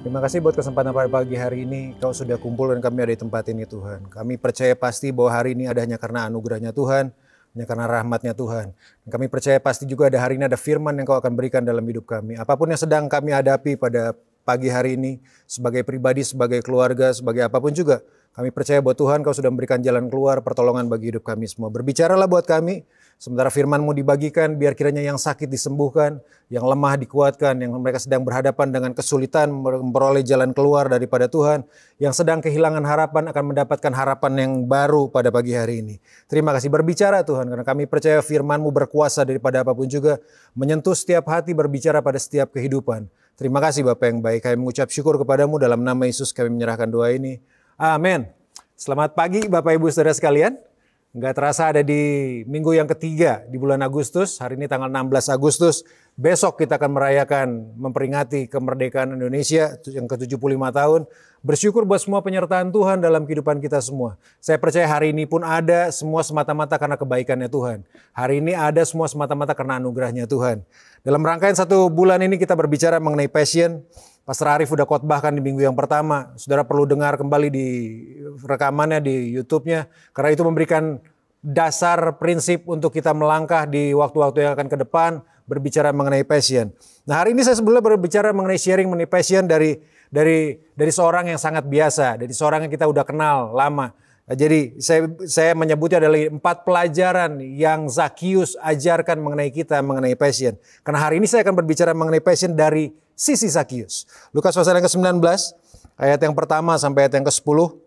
Terima kasih buat kesempatan pada pagi hari ini. Kau sudah kumpul dan kami ada di tempat ini Tuhan. Kami percaya pasti bahwa hari ini ada hanya karena anugerahnya Tuhan, hanya karena rahmatnya Tuhan. Dan kami percaya pasti juga ada hari ini ada firman yang kau akan berikan dalam hidup kami. Apapun yang sedang kami hadapi pada pagi hari ini, sebagai pribadi, sebagai keluarga, sebagai apapun juga, kami percaya bahwa Tuhan kau sudah memberikan jalan keluar, pertolongan bagi hidup kami semua. Berbicaralah buat kami, sementara firman-Mu dibagikan, biar kiranya yang sakit disembuhkan, yang lemah dikuatkan, yang mereka sedang berhadapan dengan kesulitan memperoleh jalan keluar daripada Tuhan, yang sedang kehilangan harapan akan mendapatkan harapan yang baru pada pagi hari ini. Terima kasih berbicara Tuhan, karena kami percaya firman-Mu berkuasa daripada apapun juga, menyentuh setiap hati, berbicara pada setiap kehidupan. Terima kasih Bapa yang baik, kami mengucap syukur kepadamu dalam nama Yesus kami menyerahkan doa ini. Amin. Selamat pagi Bapak Ibu Saudara sekalian. Nggak terasa ada di minggu yang ketiga di bulan Agustus. Hari ini tanggal 16 Agustus. Besok kita akan merayakan, memperingati kemerdekaan Indonesia yang ke-75 tahun. Bersyukur buat semua penyertaan Tuhan dalam kehidupan kita semua. Saya percaya hari ini pun ada semua semata-mata karena kebaikannya Tuhan. Hari ini ada semua semata-mata karena anugerahnya Tuhan. Dalam rangkaian 1 bulan ini kita berbicara mengenai passion. Pastor Arif udah khotbahkan di minggu yang pertama. Saudara perlu dengar kembali di rekamannya di YouTube-nya. Karena itu memberikan dasar prinsip untuk kita melangkah di waktu-waktu yang akan ke depan. Berbicara mengenai passion. Nah hari ini saya sebelumnya berbicara mengenai sharing mengenai passion dari seorang yang sangat biasa. Dari seorang yang kita udah kenal lama. Jadi saya menyebutnya adalah 4 pelajaran yang Zakius ajarkan mengenai kita, mengenai passion. Karena hari ini saya akan berbicara mengenai passion dari sisi Zakius. Lukas pasal yang ke-19, ayat yang pertama sampai ayat yang ke-10.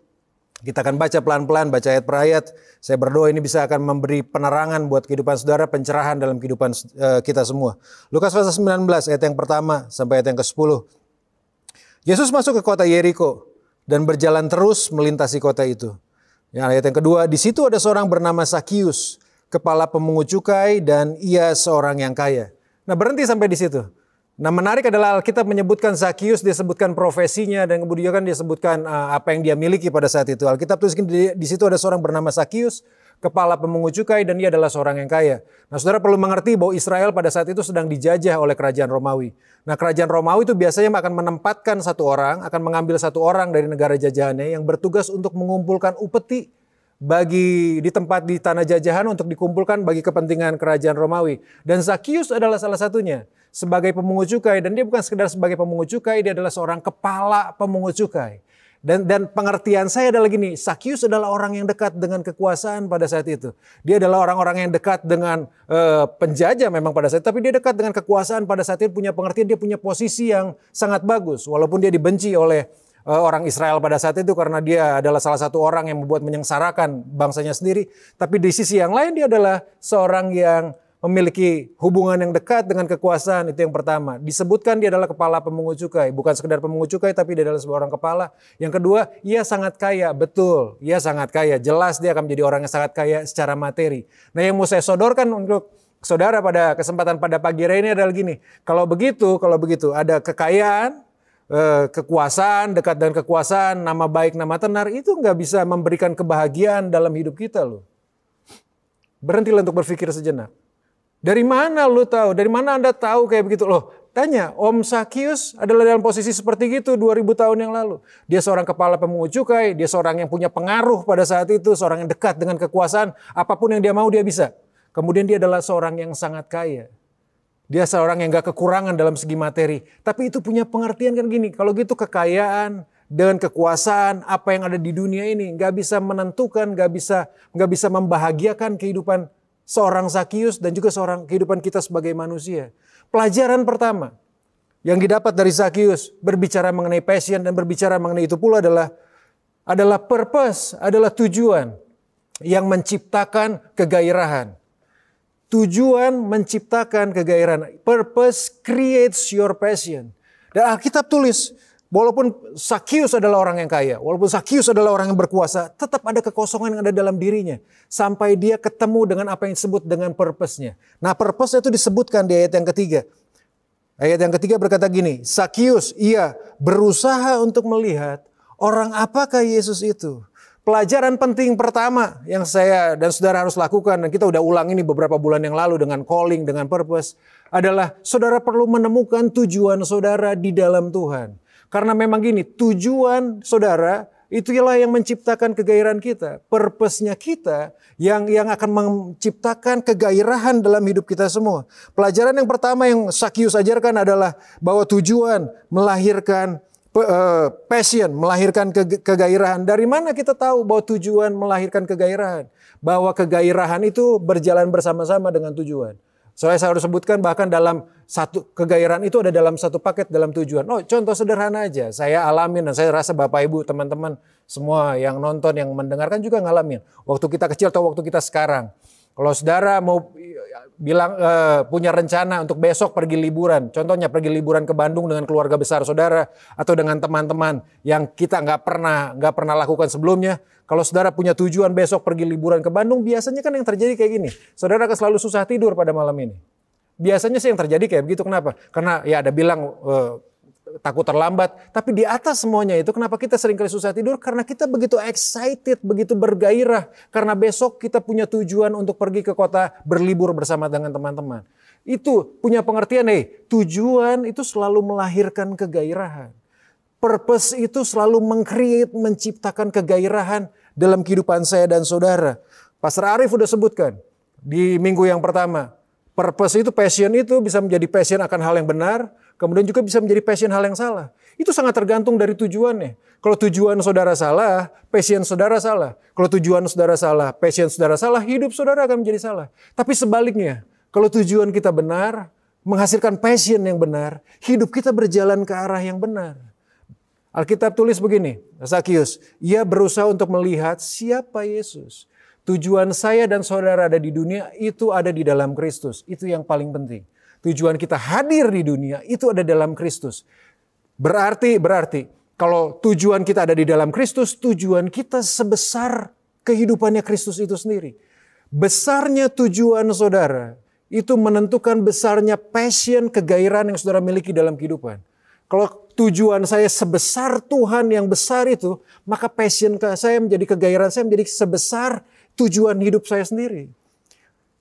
Kita akan baca pelan-pelan, baca ayat per ayat. Saya berdoa ini bisa akan memberi penerangan buat kehidupan saudara, pencerahan dalam kehidupan kita semua. Lukas pasal 19, ayat yang pertama sampai ayat yang ke-10. Yesus masuk ke kota Yeriko dan berjalan terus melintasi kota itu. Yang ayat yang kedua, di situ ada seorang bernama Zakius, kepala pemungut cukai dan ia seorang yang kaya. Nah berhenti sampai di situ. Nah menarik adalah Alkitab menyebutkan Zakius, dia sebutkan profesinya dan kemudian kan dia sebutkan apa yang dia miliki pada saat itu. Alkitab tuliskan di situ ada seorang bernama Zakius, kepala pemungut cukai dan ia adalah seorang yang kaya. Nah saudara perlu mengerti bahwa Israel pada saat itu sedang dijajah oleh kerajaan Romawi. Nah kerajaan Romawi itu biasanya akan menempatkan satu orang, akan mengambil satu orang dari negara jajahannya yang bertugas untuk mengumpulkan upeti di tempat di tanah jajahan untuk dikumpulkan bagi kepentingan kerajaan Romawi. Dan Zakius adalah salah satunya sebagai pemungut cukai, dan dia bukan sekedar sebagai pemungut cukai, dia adalah seorang kepala pemungut cukai. Dan pengertian saya adalah gini, Zakius adalah orang yang dekat dengan kekuasaan pada saat itu. Dia adalah orang-orang yang dekat dengan penjajah memang pada saat itu, tapi dia dekat dengan kekuasaan pada saat itu, punya pengertian, dia punya posisi yang sangat bagus. Walaupun dia dibenci oleh orang Israel pada saat itu karena dia adalah salah satu orang yang membuat menyengsarakan bangsanya sendiri. Tapi di sisi yang lain dia adalah seorang yang memiliki hubungan yang dekat dengan kekuasaan, itu yang pertama. Disebutkan dia adalah kepala pemungut cukai. Bukan sekedar pemungut cukai, tapi dia adalah seorang kepala. Yang kedua, ia sangat kaya. Betul, ia sangat kaya. Jelas dia akan menjadi orang yang sangat kaya secara materi. Nah yang mau saya sodorkan untuk saudara pada kesempatan pada pagi hari ini adalah gini. Kalau begitu ada kekayaan, kekuasaan, dekat dengan kekuasaan, nama baik, nama tenar, itu nggak bisa memberikan kebahagiaan dalam hidup kita loh. Berhentilah untuk berpikir sejenak. Dari mana lu tahu? Dari mana Anda tahu kayak begitu? Loh, tanya, Om Zakius adalah dalam posisi seperti itu 2000 tahun yang lalu. Dia seorang kepala pemungut cukai, dia seorang yang punya pengaruh pada saat itu, seorang yang dekat dengan kekuasaan, apapun yang dia mau dia bisa. Kemudian dia adalah seorang yang sangat kaya. Dia seorang yang gak kekurangan dalam segi materi. Tapi itu punya pengertian kan gini, kalau gitu kekayaan dan kekuasaan apa yang ada di dunia ini gak bisa menentukan, gak bisa membahagiakan kehidupan seorang Zakius dan juga kehidupan kita sebagai manusia. Pelajaran pertama yang didapat dari Zakius berbicara mengenai passion dan berbicara mengenai itu pula adalah purpose, adalah tujuan yang menciptakan kegairahan. Tujuan menciptakan kegairahan. Purpose creates your passion. Dan Alkitab tulis, walaupun Zakius adalah orang yang kaya, walaupun Zakius adalah orang yang berkuasa, tetap ada kekosongan yang ada dalam dirinya. Sampai dia ketemu dengan apa yang disebut dengan purpose-nya. Nah purpose itu disebutkan di ayat yang ketiga. Ayat yang ketiga berkata gini, Zakius, ia berusaha untuk melihat orang apakah Yesus itu. Pelajaran penting pertama yang saya dan saudara harus lakukan, dan kita udah ulang ini beberapa bulan yang lalu dengan calling, dengan purpose, adalah saudara perlu menemukan tujuan saudara di dalam Tuhan. Karena memang gini, tujuan saudara, itulah yang menciptakan kegairahan kita. Purpose-nya kita yang akan menciptakan kegairahan dalam hidup kita semua. Pelajaran yang pertama yang Zakius ajarkan adalah bahwa tujuan melahirkan passion, melahirkan kegairahan. Dari mana kita tahu bahwa tujuan melahirkan kegairahan? Bahwa kegairahan itu berjalan bersama-sama dengan tujuan. Saya harus sebutkan bahkan dalam satu kegairahan itu ada dalam satu paket dalam tujuan. Oh, contoh sederhana aja. Saya alamin dan saya rasa Bapak Ibu, teman-teman semua yang nonton, yang mendengarkan juga ngalamin. Waktu kita kecil atau waktu kita sekarang. Kalau saudara mau bilang punya rencana untuk besok pergi liburan, contohnya pergi liburan ke Bandung dengan keluarga besar saudara atau dengan teman-teman yang kita nggak pernah lakukan sebelumnya. Kalau saudara punya tujuan besok pergi liburan ke Bandung, biasanya kan yang terjadi kayak gini, saudara akan selalu susah tidur pada malam ini. Biasanya sih yang terjadi kayak begitu. Kenapa? Karena ya ada bilang takut terlambat. Tapi di atas semuanya itu kenapa kita sering kali susah tidur? Karena kita begitu excited, begitu bergairah. Karena besok kita punya tujuan untuk pergi ke kota berlibur bersama dengan teman-teman. Itu punya pengertian, tujuan itu selalu melahirkan kegairahan. Purpose itu selalu menciptakan kegairahan dalam kehidupan saya dan saudara. Pastor Arief udah sebutkan di minggu yang pertama. Purpose itu, passion itu bisa menjadi passion akan hal yang benar, kemudian juga bisa menjadi passion hal yang salah. Itu sangat tergantung dari tujuannya. Kalau tujuan saudara salah, passion saudara salah. Kalau tujuan saudara salah, passion saudara salah, hidup saudara akan menjadi salah. Tapi sebaliknya, kalau tujuan kita benar, menghasilkan passion yang benar, hidup kita berjalan ke arah yang benar. Alkitab tulis begini, Zakius, ia berusaha untuk melihat siapa Yesus. Tujuan saya dan saudara ada di dunia itu ada di dalam Kristus. Itu yang paling penting. Tujuan kita hadir di dunia itu ada dalam Kristus. Berarti kalau tujuan kita ada di dalam Kristus, tujuan kita sebesar kehidupannya Kristus itu sendiri. Besarnya tujuan saudara itu menentukan besarnya passion, kegairahan yang saudara miliki dalam kehidupan. Kalau tujuan saya sebesar Tuhan yang besar itu, maka passion saya menjadi kegairahan saya menjadi sebesar tujuan hidup saya sendiri.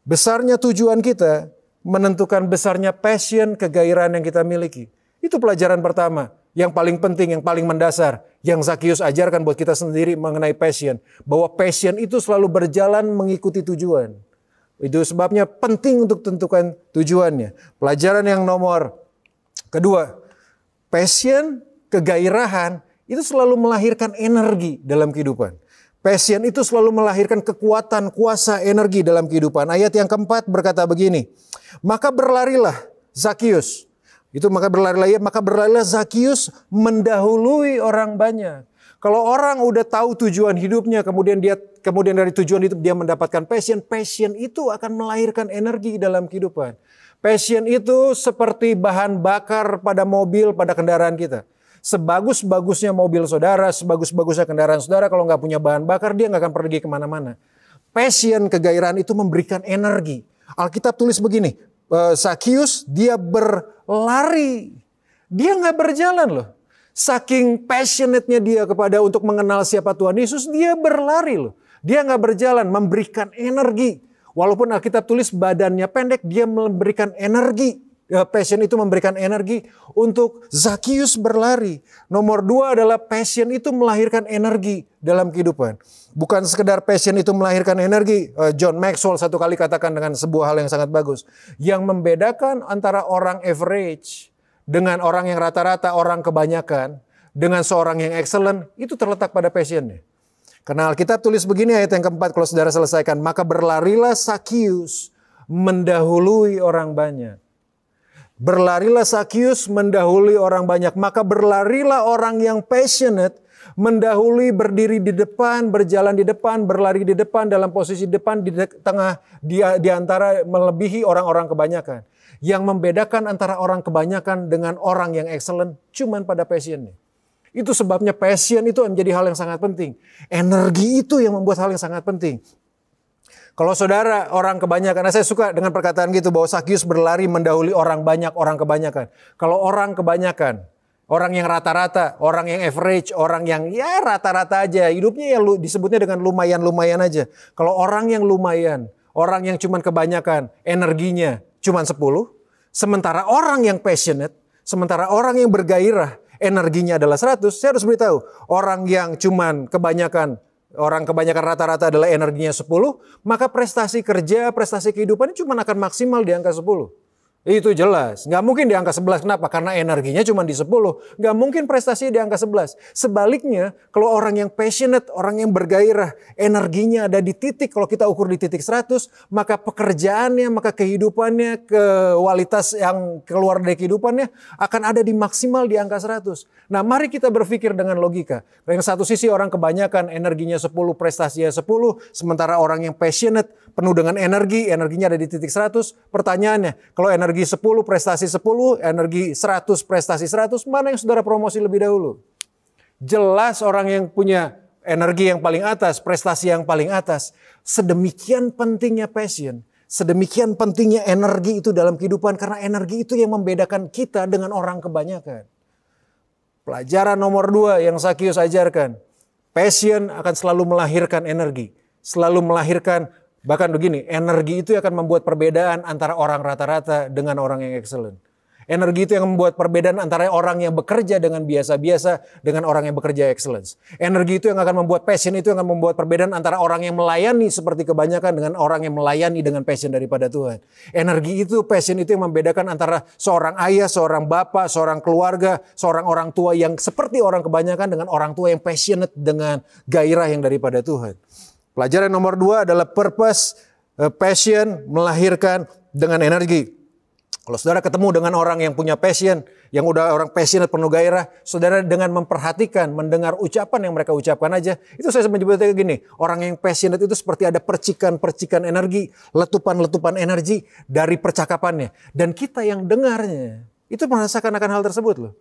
Besarnya tujuan kita menentukan besarnya passion, kegairahan yang kita miliki. Itu pelajaran pertama, yang paling penting, yang paling mendasar, yang Zakius ajarkan buat kita sendiri mengenai passion. Bahwa passion itu selalu berjalan mengikuti tujuan. Itu sebabnya penting untuk tentukan tujuannya. Pelajaran yang nomor kedua, passion, kegairahan itu selalu melahirkan energi dalam kehidupan. Passion itu selalu melahirkan kekuatan, kuasa, energi dalam kehidupan. Ayat yang keempat berkata begini, maka berlarilah Zakius. Maka berlarilah Zakius mendahului orang banyak. Kalau orang udah tahu tujuan hidupnya, kemudian dari tujuan itu dia mendapatkan passion itu akan melahirkan energi dalam kehidupan. Passion itu seperti bahan bakar pada mobil, pada kendaraan kita. Sebagus-bagusnya mobil saudara, sebagus-bagusnya kendaraan saudara, kalau nggak punya bahan bakar, dia nggak akan pergi kemana-mana. Passion, kegairahan itu memberikan energi. Alkitab tulis begini, Zakius dia berlari. Dia nggak berjalan loh. Saking passionate-nya dia kepada untuk mengenal siapa Tuhan Yesus, dia berlari loh. Dia nggak berjalan, memberikan energi. Walaupun Alkitab tulis badannya pendek, dia memberikan energi. Passion itu memberikan energi untuk Zakius berlari. Nomor dua adalah passion itu melahirkan energi dalam kehidupan. Bukan sekedar passion itu melahirkan energi. John Maxwell satu kali katakan dengan sebuah hal yang sangat bagus. Yang membedakan antara orang average dengan orang yang rata-rata, orang kebanyakan, dengan seorang yang excellent, itu terletak pada passionnya. Karena Alkitab tulis begini ayat yang keempat kalau saudara selesaikan. Maka berlarilah Zakius mendahului orang banyak. Berlarilah Zakius mendahului orang banyak. Maka berlarilah orang yang passionate mendahului, berdiri di depan, berjalan di depan, berlari di depan, dalam posisi depan, di tengah, di antara melebihi orang-orang kebanyakan. Yang membedakan antara orang kebanyakan dengan orang yang excellent cuman pada passionnya. Itu sebabnya passion itu menjadi hal yang sangat penting. Energi itu yang membuat hal yang sangat penting. Kalau saudara orang kebanyakan, saya suka dengan perkataan gitu bahwa Zakius berlari mendahului orang banyak, orang kebanyakan. Kalau orang kebanyakan, orang yang rata-rata, orang yang average, orang yang ya rata-rata aja, hidupnya ya disebutnya dengan lumayan-lumayan aja. Kalau orang yang lumayan, orang yang cuman kebanyakan, energinya cuman 10, sementara orang yang passionate, sementara orang yang bergairah, energinya adalah 100, saya harus beritahu, orang yang cuman kebanyakan rata-rata adalah energinya 10, maka prestasi kerja, prestasi kehidupannya cuma akan maksimal di angka 10. Itu jelas. Nggak mungkin di angka 11. Kenapa? Karena energinya cuma di 10. Nggak mungkin prestasinya di angka 11. Sebaliknya, kalau orang yang passionate, orang yang bergairah, energinya ada di titik, kalau kita ukur di titik 100, maka pekerjaannya, maka kehidupannya, kualitas yang keluar dari kehidupannya akan ada di maksimal di angka 100. Nah, mari kita berpikir dengan logika. Yang satu sisi orang kebanyakan energinya 10, prestasinya 10, sementara orang yang passionate, penuh dengan energi, energinya ada di titik 100. Pertanyaannya, kalau energi 10, prestasi 10, energi 100, prestasi 100, mana yang saudara promosi lebih dahulu? Jelas orang yang punya energi yang paling atas, prestasi yang paling atas. Sedemikian pentingnya passion, sedemikian pentingnya energi itu dalam kehidupan, karena energi itu yang membedakan kita dengan orang kebanyakan. Pelajaran nomor 2 yang Sakyus ajarkan, passion akan selalu melahirkan energi, selalu melahirkan. Bahkan begini, energi itu akan membuat perbedaan antara orang rata-rata dengan orang yang excellent. Energi itu yang membuat perbedaan antara orang yang bekerja dengan biasa-biasa dengan orang yang bekerja excellence. Energi itu yang akan membuat passion itu yang akan membuat perbedaan antara orang yang melayani seperti kebanyakan dengan orang yang melayani dengan passion daripada Tuhan. Energi itu, passion itu yang membedakan antara seorang ayah, seorang bapak, seorang keluarga, seorang orang tua yang seperti orang kebanyakan dengan orang tua yang passionate dengan gairah yang daripada Tuhan. Pelajaran nomor 2 adalah purpose, passion melahirkan dengan energi. Kalau saudara ketemu dengan orang yang punya passion, yang udah orang passionate penuh gairah, saudara dengan memperhatikan, mendengar ucapan yang mereka ucapkan aja, itu saya menyebutnya gini, orang yang passionate itu seperti ada percikan-percikan energi, letupan-letupan energi dari percakapannya. Dan kita yang dengarnya, itu merasakan akan hal tersebut loh.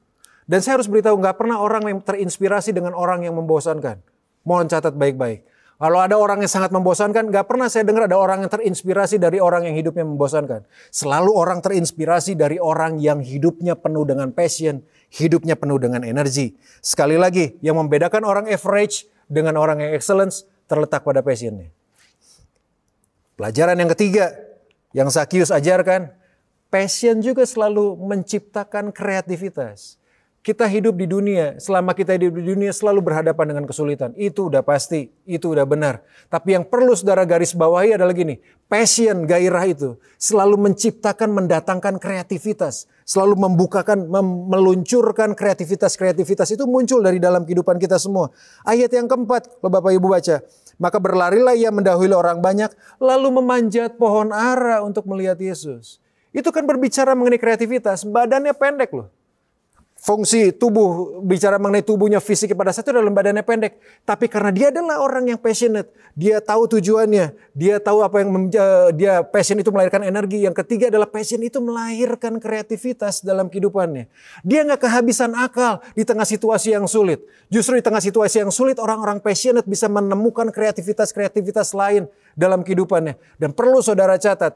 Dan saya harus beritahu, gak pernah orang yang terinspirasi dengan orang yang membosankan. Mohon catat baik-baik. Kalau ada orang yang sangat membosankan, gak pernah saya dengar ada orang yang terinspirasi dari orang yang hidupnya membosankan. Selalu orang terinspirasi dari orang yang hidupnya penuh dengan passion, hidupnya penuh dengan energi. Sekali lagi, yang membedakan orang average dengan orang yang excellence terletak pada passionnya. Pelajaran yang ketiga, yang Sakyus ajarkan, passion juga selalu menciptakan kreativitas. Kita hidup di dunia, selama kita hidup di dunia selalu berhadapan dengan kesulitan. Itu udah pasti, itu udah benar. Tapi yang perlu saudara garis bawahi adalah gini, passion, gairah itu selalu menciptakan, mendatangkan kreativitas. Selalu membukakan, meluncurkan kreativitas-kreativitas itu muncul dari dalam kehidupan kita semua. Ayat yang keempat, kalau Bapak Ibu baca. Maka berlarilah ia mendahului orang banyak, lalu memanjat pohon ara untuk melihat Yesus. Itu kan berbicara mengenai kreativitas, badannya pendek loh. Fungsi tubuh, bicara mengenai tubuhnya fisik pada saat itu dalam badannya pendek. Tapi karena dia adalah orang yang passionate, dia tahu tujuannya, dia tahu apa yang dia passion itu melahirkan energi. Yang ketiga adalah passion itu melahirkan kreativitas dalam kehidupannya. Dia nggak kehabisan akal di tengah situasi yang sulit. Justru di tengah situasi yang sulit orang-orang passionate bisa menemukan kreativitas-kreativitas lain dalam kehidupannya. Dan perlu saudara catat,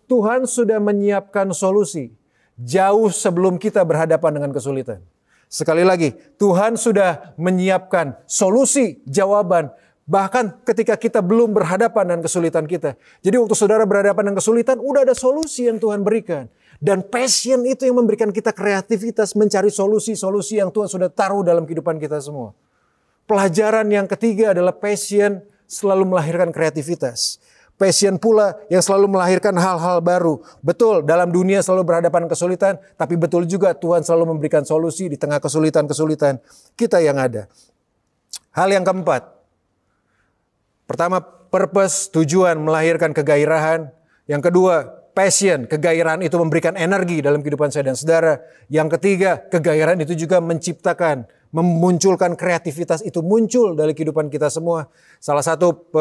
Tuhan sudah menyiapkan solusi jauh sebelum kita berhadapan dengan kesulitan. Sekali lagi, Tuhan sudah menyiapkan solusi, jawaban, bahkan ketika kita belum berhadapan dengan kesulitan kita. Jadi waktu saudara berhadapan dengan kesulitan, udah ada solusi yang Tuhan berikan. Dan passion itu yang memberikan kita kreativitas mencari solusi-solusi yang Tuhan sudah taruh dalam kehidupan kita semua. Pelajaran yang ketiga adalah passion selalu melahirkan kreativitas. Passion pula yang selalu melahirkan hal-hal baru. Betul, dalam dunia selalu berhadapan kesulitan, tapi betul juga Tuhan selalu memberikan solusi di tengah kesulitan-kesulitan kita yang ada. Hal yang keempat. Pertama, purpose, tujuan melahirkan kegairahan. Yang kedua, passion, kegairahan itu memberikan energi dalam kehidupan saya dan saudara. Yang ketiga, kegairahan itu juga menciptakan, memunculkan kreativitas itu muncul dari kehidupan kita semua. Salah satu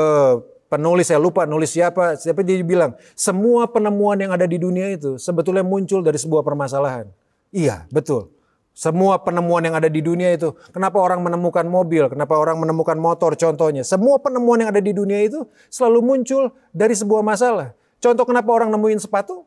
penulis, saya lupa nulis siapa dia bilang, semua penemuan yang ada di dunia itu sebetulnya muncul dari sebuah permasalahan. Iya, betul. Semua penemuan yang ada di dunia itu, kenapa orang menemukan mobil, kenapa orang menemukan motor contohnya. Semua penemuan yang ada di dunia itu selalu muncul dari sebuah masalah. Contoh kenapa orang nemuin sepatu?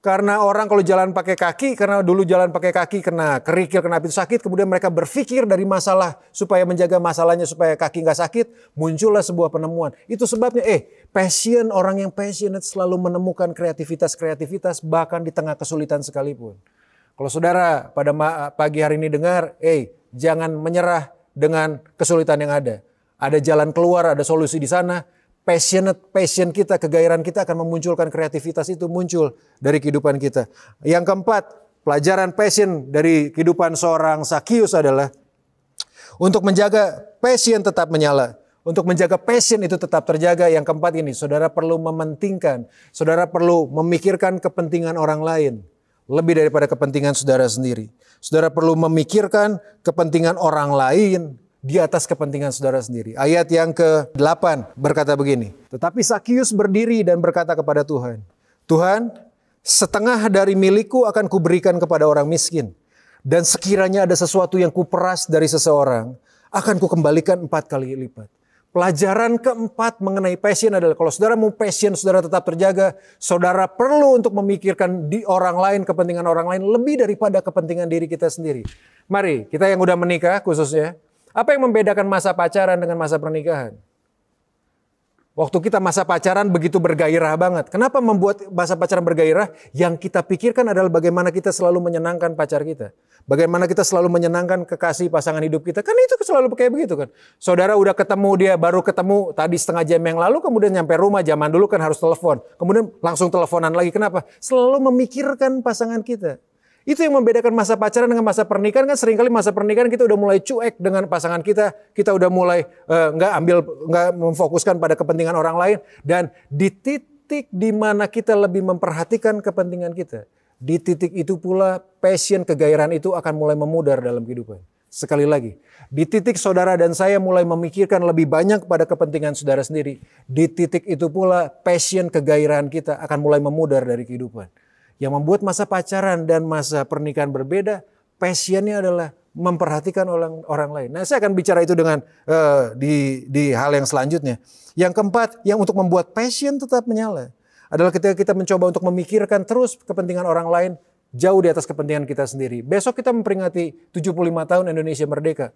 Karena orang kalau jalan pakai kaki, karena dulu jalan pakai kaki kena kerikil, kena itu sakit, kemudian mereka berpikir dari masalah supaya menjaga masalahnya supaya kaki nggak sakit, muncullah sebuah penemuan. Itu sebabnya passion, orang yang passionate selalu menemukan kreativitas-kreativitas bahkan di tengah kesulitan sekalipun. Kalau saudara pada pagi hari ini dengar, jangan menyerah dengan kesulitan yang ada. Ada jalan keluar, ada solusi di sana. Passion kita, kegairahan kita akan memunculkan kreativitas itu muncul dari kehidupan kita. Yang keempat, pelajaran passion dari kehidupan seorang Sakius adalah untuk menjaga passion tetap menyala. Untuk menjaga passion itu tetap terjaga. Yang keempat ini, saudara perlu mementingkan, saudara perlu memikirkan kepentingan orang lain lebih daripada kepentingan saudara sendiri. Saudara perlu memikirkan kepentingan orang lain di atas kepentingan saudara sendiri. Ayat yang ke-8 berkata begini. Tetapi Sakius berdiri dan berkata kepada Tuhan, Tuhan, setengah dari milikku akan kuberikan kepada orang miskin. Dan sekiranya ada sesuatu yang kuperas dari seseorang, akan kukembalikan 4 kali lipat. Pelajaran keempat mengenai passion adalah kalau saudara mau passion saudara tetap terjaga, saudara perlu untuk memikirkan di orang lain, kepentingan orang lain lebih daripada kepentingan diri kita sendiri. Mari, kita yang udah menikah khususnya, apa yang membedakan masa pacaran dengan masa pernikahan? Waktu kita masa pacaran begitu bergairah banget. Kenapa membuat masa pacaran bergairah? Yang kita pikirkan adalah bagaimana kita selalu menyenangkan pacar kita. Bagaimana kita selalu menyenangkan kekasih pasangan hidup kita. Kan itu selalu kayak begitu kan. Saudara udah ketemu dia, baru ketemu tadi setengah jam yang lalu, kemudian nyampe rumah, zaman dulu kan harus telepon. Kemudian langsung teleponan lagi. Kenapa? Selalu memikirkan pasangan kita. Itu yang membedakan masa pacaran dengan masa pernikahan. Kan seringkali masa pernikahan kita udah mulai cuek dengan pasangan kita. Kita udah mulai nggak memfokuskan pada kepentingan orang lain. Dan di titik di mana kita lebih memperhatikan kepentingan kita. Di titik itu pula passion, kegairahan itu akan mulai memudar dalam kehidupan. Sekali lagi, di titik saudara dan saya mulai memikirkan lebih banyak pada kepentingan saudara sendiri. Di titik itu pula passion, kegairahan kita akan mulai memudar dari kehidupan. Yang membuat masa pacaran dan masa pernikahan berbeda, passionnya adalah memperhatikan orang lain. Nah, saya akan bicara itu dengan di hal yang selanjutnya. Yang keempat, yang untuk membuat passion tetap menyala, adalah ketika kita mencoba untuk memikirkan terus kepentingan orang lain jauh di atas kepentingan kita sendiri. Besok kita memperingati 75 tahun Indonesia Merdeka.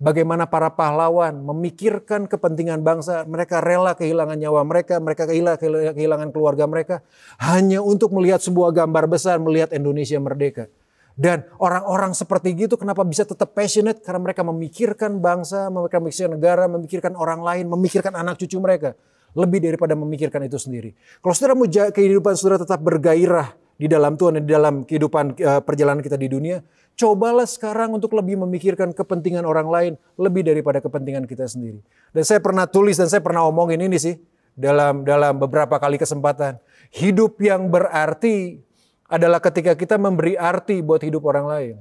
Bagaimana para pahlawan memikirkan kepentingan bangsa, mereka rela kehilangan nyawa mereka kehilangan keluarga mereka, hanya untuk melihat sebuah gambar besar, melihat Indonesia merdeka. Dan orang-orang seperti gitu kenapa bisa tetap passionate? Karena mereka memikirkan bangsa, memikirkan negara, memikirkan orang lain, memikirkan anak cucu mereka. Lebih daripada memikirkan itu sendiri. Kalau saudara mau kehidupan saudara tetap bergairah di dalam Tuhan dan di dalam kehidupan perjalanan kita di dunia, cobalah sekarang untuk lebih memikirkan kepentingan orang lain lebih daripada kepentingan kita sendiri. Dan saya pernah tulis dan saya pernah omongin ini sih dalam beberapa kali kesempatan. Hidup yang berarti adalah ketika kita memberi arti buat hidup orang lain.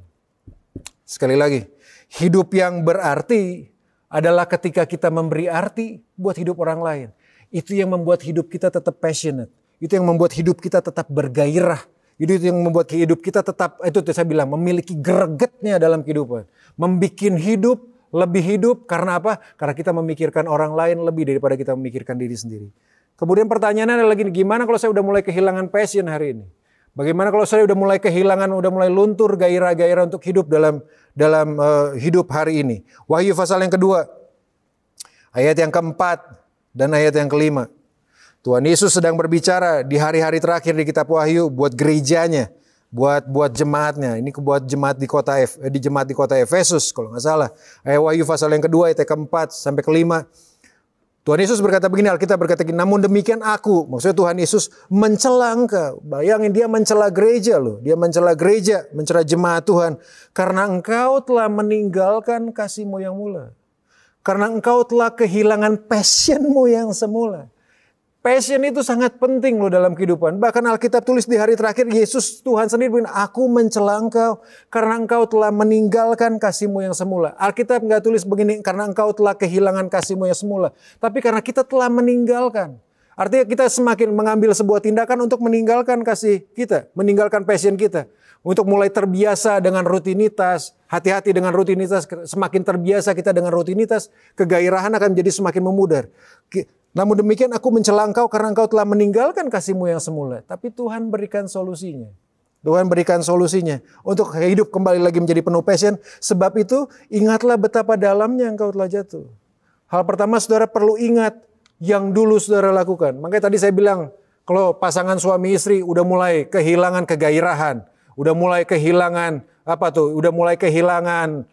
Sekali lagi, hidup yang berarti adalah ketika kita memberi arti buat hidup orang lain. Itu yang membuat hidup kita tetap passionate. Itu yang membuat hidup kita tetap bergairah. Itu yang membuat hidup kita tetap, itu saya bilang, memiliki gregetnya dalam kehidupan. Membikin hidup lebih hidup karena apa? Karena kita memikirkan orang lain lebih daripada kita memikirkan diri sendiri. Kemudian pertanyaannya adalah lagi, gimana kalau saya udah mulai kehilangan passion hari ini? Bagaimana kalau saya udah mulai kehilangan, udah mulai luntur gairah-gairah untuk hidup dalam hidup hari ini? Wahyu pasal yang kedua, ayat yang keempat dan ayat yang kelima. Tuhan Yesus sedang berbicara di hari-hari terakhir di kitab Wahyu buat gerejanya, buat jemaatnya. Ini buat jemaat di kota Efesus kalau nggak salah. Ayat Wahyu pasal yang kedua ayat keempat sampai kelima. Tuhan Yesus berkata begini, Alkitab berkata begini, namun demikian aku, maksudnya Tuhan Yesus mencela engkau. Bayangin dia mencela gereja loh. Dia mencela gereja, mencela jemaat Tuhan. Karena engkau telah meninggalkan kasihmu yang mula. Karena engkau telah kehilangan passionmu yang semula. Passion itu sangat penting loh dalam kehidupan. Bahkan Alkitab tulis di hari terakhir, Yesus Tuhan sendiri bilang, aku mencela engkau karena engkau telah meninggalkan kasihmu yang semula. Alkitab nggak tulis begini, karena engkau telah kehilangan kasihmu yang semula. Tapi karena kita telah meninggalkan. Artinya kita semakin mengambil sebuah tindakan untuk meninggalkan kasih kita. Meninggalkan passion kita. Untuk mulai terbiasa dengan rutinitas. Hati-hati dengan rutinitas. Semakin terbiasa kita dengan rutinitas, kegairahan akan menjadi semakin memudar. Namun demikian aku mencela engkau karena engkau telah meninggalkan kasihmu yang semula. Tapi Tuhan berikan solusinya. Tuhan berikan solusinya. Untuk hidup kembali lagi menjadi penuh passion. Sebab itu ingatlah betapa dalamnya engkau telah jatuh. Hal pertama saudara perlu ingat yang dulu saudara lakukan. Makanya tadi saya bilang kalau pasangan suami istri udah mulai kehilangan kegairahan. udah mulai kehilangan udah mulai kehilangan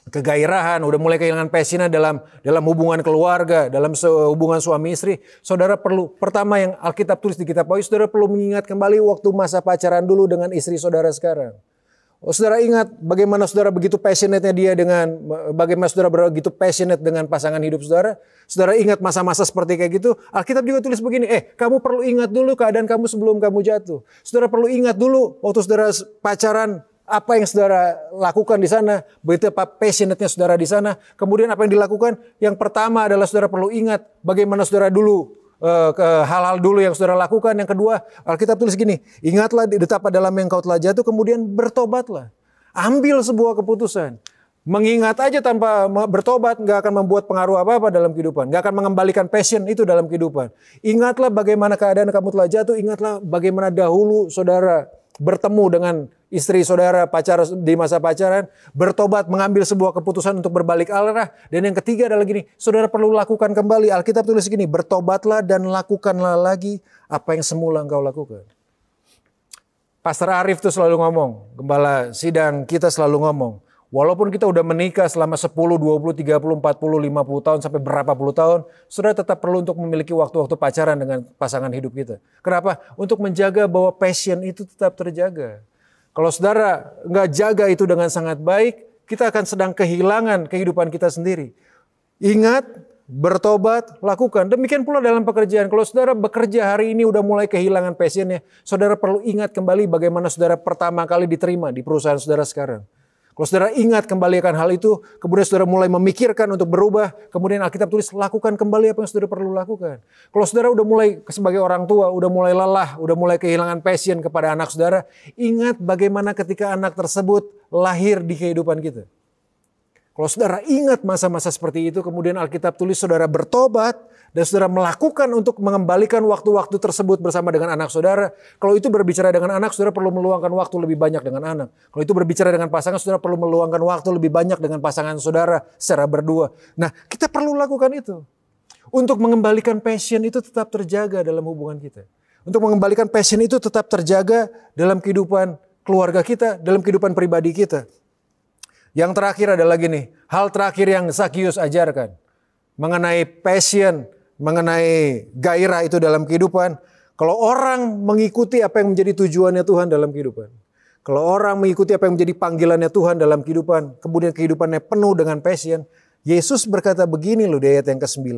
kegairahan, udah mulai kehilangan passionnya dalam hubungan keluarga, dalam hubungan suami istri, saudara perlu, pertama yang Alkitab tulis di kitab Wahyu, saudara perlu mengingat kembali waktu masa pacaran dulu dengan istri saudara sekarang. Saudara ingat bagaimana saudara begitu passionate-nya dia bagaimana saudara begitu passionate dengan pasangan hidup saudara. Saudara ingat masa-masa seperti kayak gitu. Alkitab juga tulis begini, kamu perlu ingat dulu keadaan kamu sebelum kamu jatuh. Saudara perlu ingat dulu waktu saudara pacaran, apa yang saudara lakukan di sana, begitu apa passionate-nya saudara di sana. Kemudian apa yang dilakukan? Yang pertama adalah saudara perlu ingat bagaimana saudara dulu, hal-hal dulu yang saudara lakukan. Yang kedua, Alkitab tulis gini, ingatlah betapa dalam yang kau telah jatuh, kemudian bertobatlah. Ambil sebuah keputusan. Mengingat aja tanpa bertobat nggak akan membuat pengaruh apa-apa dalam kehidupan. Nggak akan mengembalikan passion itu dalam kehidupan. Ingatlah bagaimana keadaan kamu telah jatuh. Ingatlah bagaimana dahulu saudara bertemu dengan istri saudara di masa pacaran. Bertobat, mengambil sebuah keputusan untuk berbalik arah. Dan yang ketiga adalah gini, saudara perlu lakukan kembali. Alkitab tulis gini, bertobatlah dan lakukanlah lagi apa yang semula engkau lakukan. Pastor Arif tuh selalu ngomong, gembala sidang kita selalu ngomong, walaupun kita udah menikah selama 10, 20, 30, 40, 50 tahun sampai berapa puluh tahun, saudara tetap perlu untuk memiliki waktu-waktu pacaran dengan pasangan hidup kita. Kenapa? Untuk menjaga bahwa passion itu tetap terjaga. Kalau saudara nggak jaga itu dengan sangat baik, kita akan sedang kehilangan kehidupan kita sendiri. Ingat, bertobat, lakukan. Demikian pula dalam pekerjaan. Kalau saudara bekerja hari ini udah mulai kehilangan passionnya, saudara perlu ingat kembali bagaimana saudara pertama kali diterima di perusahaan saudara sekarang. Kalau saudara ingat kembali akan hal itu, kemudian saudara mulai memikirkan untuk berubah, kemudian Alkitab tulis lakukan kembali apa yang saudara perlu lakukan. Kalau saudara udah mulai sebagai orang tua, udah mulai lelah, udah mulai kehilangan passion kepada anak saudara, ingat bagaimana ketika anak tersebut lahir di kehidupan kita. Kalau saudara ingat masa-masa seperti itu, kemudian Alkitab tulis saudara bertobat, dan saudara melakukan untuk mengembalikan waktu-waktu tersebut bersama dengan anak saudara. Kalau itu berbicara dengan anak, saudara perlu meluangkan waktu lebih banyak dengan anak. Kalau itu berbicara dengan pasangan, saudara perlu meluangkan waktu lebih banyak dengan pasangan saudara secara berdua. Nah, kita perlu lakukan itu. Untuk mengembalikan passion itu tetap terjaga dalam hubungan kita. Untuk mengembalikan passion itu tetap terjaga dalam kehidupan keluarga kita, dalam kehidupan pribadi kita. Yang terakhir adalah gini, hal terakhir yang Zakius ajarkan mengenai passion, mengenai gairah itu dalam kehidupan. Kalau orang mengikuti apa yang menjadi tujuannya Tuhan dalam kehidupan, kalau orang mengikuti apa yang menjadi panggilannya Tuhan dalam kehidupan, kemudian kehidupannya penuh dengan passion, Yesus berkata begini loh di ayat yang ke-9.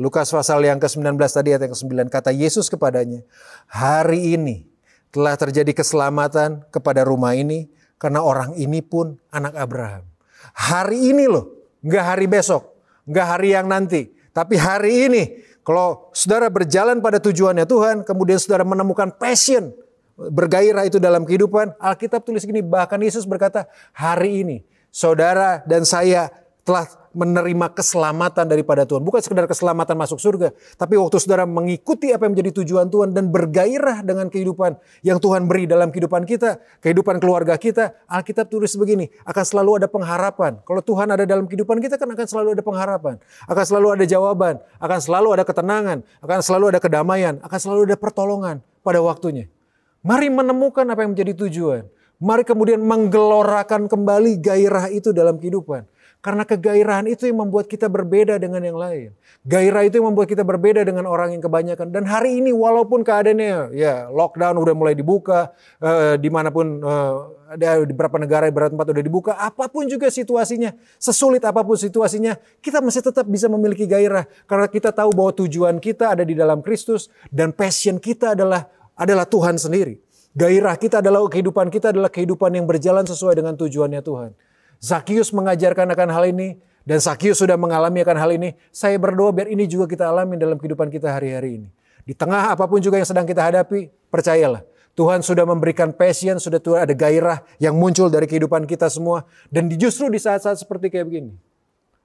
Lukas pasal yang ke-19 tadi ayat yang ke-9, kata Yesus kepadanya, hari ini telah terjadi keselamatan kepada rumah ini, karena orang ini pun anak Abraham. Hari ini loh, nggak hari besok, nggak hari yang nanti. Tapi hari ini, kalau saudara berjalan pada tujuannya Tuhan, kemudian saudara menemukan passion, bergairah itu dalam kehidupan, Alkitab tulis gini, bahkan Yesus berkata, hari ini saudara dan saya telah menerima keselamatan daripada Tuhan. Bukan sekedar keselamatan masuk surga, tapi waktu saudara mengikuti apa yang menjadi tujuan Tuhan dan bergairah dengan kehidupan yang Tuhan beri dalam kehidupan kita, kehidupan keluarga kita, Alkitab tulis begini, akan selalu ada pengharapan. Kalau Tuhan ada dalam kehidupan kita kan akan selalu ada pengharapan, akan selalu ada jawaban, akan selalu ada ketenangan, akan selalu ada kedamaian, akan selalu ada pertolongan pada waktunya. Mari menemukan apa yang menjadi tujuan. Mari kemudian menggelorakan kembali gairah itu dalam kehidupan. Karena kegairahan itu yang membuat kita berbeda dengan yang lain. Gairah itu yang membuat kita berbeda dengan orang yang kebanyakan. Dan hari ini walaupun keadaannya ya lockdown udah mulai dibuka, dimanapun ada di beberapa negara, beberapa tempat udah dibuka, apapun juga situasinya, sesulit apapun situasinya, kita masih tetap bisa memiliki gairah. Karena kita tahu bahwa tujuan kita ada di dalam Kristus dan passion kita adalah Tuhan sendiri. Gairah kita adalah kehidupan kita adalah kehidupan yang berjalan sesuai dengan tujuannya Tuhan. Zakius mengajarkan akan hal ini dan Zakius sudah mengalami akan hal ini. Saya berdoa biar ini juga kita alami dalam kehidupan kita hari-hari ini. Di tengah apapun juga yang sedang kita hadapi, percayalah. Tuhan sudah memberikan passion, sudah ada gairah yang muncul dari kehidupan kita semua. Dan justru di saat-saat seperti kayak begini,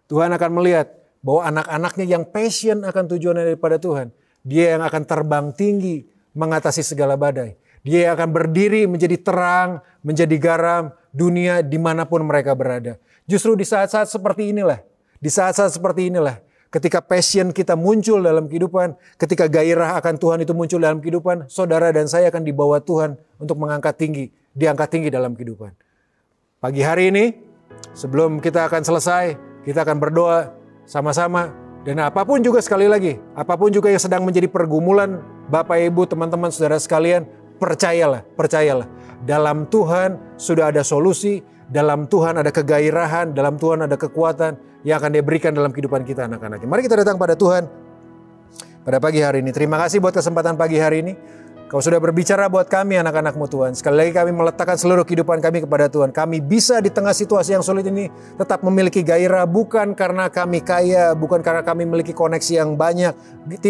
Tuhan akan melihat bahwa anak-anaknya yang passion akan tujuannya daripada Tuhan, dia yang akan terbang tinggi mengatasi segala badai. Dia yang akan berdiri menjadi terang, menjadi garam dunia dimanapun mereka berada. Justru di saat-saat seperti inilah, ketika passion kita muncul dalam kehidupan, ketika gairah akan Tuhan itu muncul dalam kehidupan, saudara dan saya akan dibawa Tuhan untuk mengangkat tinggi diangkat tinggi dalam kehidupan. Pagi hari ini, sebelum kita akan selesai, kita akan berdoa sama-sama. Dan apapun juga sekali lagi, apapun juga yang sedang menjadi pergumulan Bapak Ibu, teman-teman, saudara sekalian, percayalah. Dalam Tuhan sudah ada solusi, dalam Tuhan ada kegairahan, dalam Tuhan ada kekuatan yang akan Dia berikan dalam kehidupan kita anak-anaknya. Mari kita datang pada Tuhan pada pagi hari ini. Terima kasih buat kesempatan pagi hari ini. Kau sudah berbicara buat kami anak-anak-Mu Tuhan. Sekali lagi kami meletakkan seluruh kehidupan kami kepada Tuhan. Kami bisa di tengah situasi yang sulit ini tetap memiliki gairah. Bukan karena kami kaya, bukan karena kami memiliki koneksi yang banyak.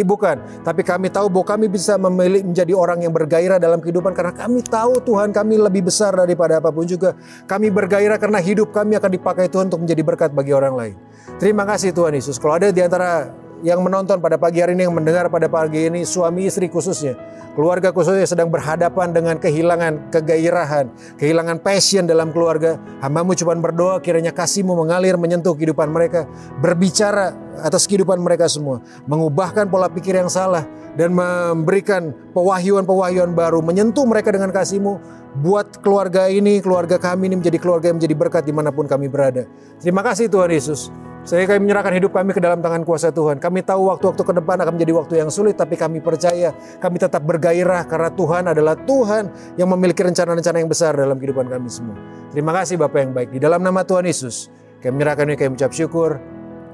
Bukan. Tapi kami tahu bahwa kami bisa menjadi orang yang bergairah dalam kehidupan. Karena kami tahu Tuhan kami lebih besar daripada apapun juga. Kami bergairah karena hidup kami akan dipakai Tuhan untuk menjadi berkat bagi orang lain. Terima kasih Tuhan Yesus. Kalau ada di antara yang menonton pada pagi hari ini, yang mendengar pada pagi ini, suami istri khususnya, keluarga khususnya sedang berhadapan dengan kehilangan kegairahan, kehilangan passion dalam keluarga. Hamba-Mu cuma berdoa kiranya kasih-Mu mengalir, menyentuh kehidupan mereka, berbicara atas kehidupan mereka semua, mengubahkan pola pikir yang salah, dan memberikan pewahyuan-pewahyuan baru, menyentuh mereka dengan kasih-Mu, buat keluarga ini, keluarga kami ini menjadi keluarga yang menjadi berkat dimanapun kami berada. Terima kasih Tuhan Yesus. Kami menyerahkan hidup kami ke dalam tangan kuasa Tuhan. Kami tahu waktu-waktu ke depan akan menjadi waktu yang sulit, tapi kami percaya kami tetap bergairah karena Tuhan adalah Tuhan yang memiliki rencana-rencana yang besar dalam kehidupan kami semua. Terima kasih Bapa yang baik. Di dalam nama Tuhan Yesus, kami menyerahkan ini, kami ucap syukur.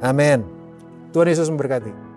Amin. Tuhan Yesus memberkati.